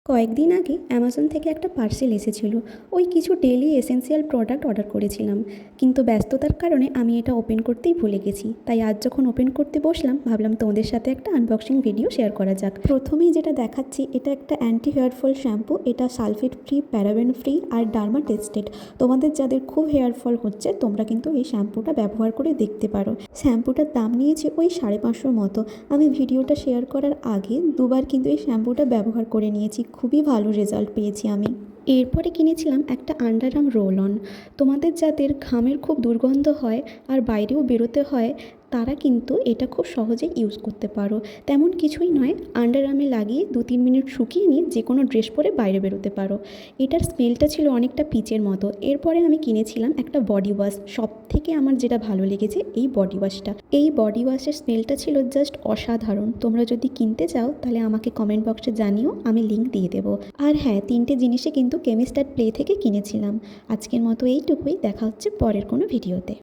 কয়েকদিন আগে অ্যামাজন থেকে একটা পার্সেল এসেছিল। ওই কিছু ডেইলি এসেন্সিয়াল প্রোডাক্ট অর্ডার করেছিলাম, কিন্তু ব্যস্ততার কারণে আমি এটা ওপেন করতেই ভুলে গেছি। তাই আজ যখন ওপেন করতে বসলাম, ভাবলাম তোমাদের সাথে একটা আনবক্সিং ভিডিও শেয়ার করা যাক। প্রথমেই যেটা দেখাচ্ছি, এটা একটা অ্যান্টি হেয়ার ফল শ্যাম্পু। এটা সালফেট ফ্রি, প্যারাবেন ফ্রি আর ডার্মা টেস্টেড। তোমাদের যাদের খুব হেয়ার ফল হচ্ছে, তোমরা কিন্তু এই শ্যাম্পুটা ব্যবহার করে দেখতে পারো। শ্যাম্পুটার দাম নিয়েছে ওই 550 মতো। আমি ভিডিওটা শেয়ার করার আগে দুবার কিন্তু এই শ্যাম্পুটা ব্যবহার করে নিয়েছি, খুবই ভালো রেজাল্ট পেয়েছি আমি। এরপরে কিনেছিলাম একটা আন্ডার আর্ম রোল অন। তোমাদের যাদের ঘামের খুব দুর্গন্ধ হয় আর বাইরেও বেরোতে হয়, তারা কিন্তু এটা খুব সহজে ইউজ করতে পারো। তেমন কিছুই নয়, আন্ডার আর্মে লাগিয়ে 2-3 মিনিট শুকিয়ে নিয়ে যে কোনো ড্রেস পরে বাইরে বেরোতে পারো। এটার স্মেলটা ছিল অনেকটা পিচের মতো। এরপরে আমি কিনেছিলাম একটা বডি ওয়াশ। সব থেকে আমার যেটা ভালো লেগেছে এই বডি ওয়াশটা। এই বডি ওয়াশের স্মেলটা ছিল জাস্ট অসাধারণ। তোমরা যদি কিনতে চাও তাহলে আমাকে কমেন্ট বক্সে জানিও, আমি লিঙ্ক দিয়ে দেবো। আর হ্যাঁ, 3টে জিনিসই কিন্তু কেমিস্ট অ্যাট প্লে থেকে কিনেছিলাম। আজকের মতো এইটুকুই, দেখা হচ্ছে পরের কোনো ভিডিওতে।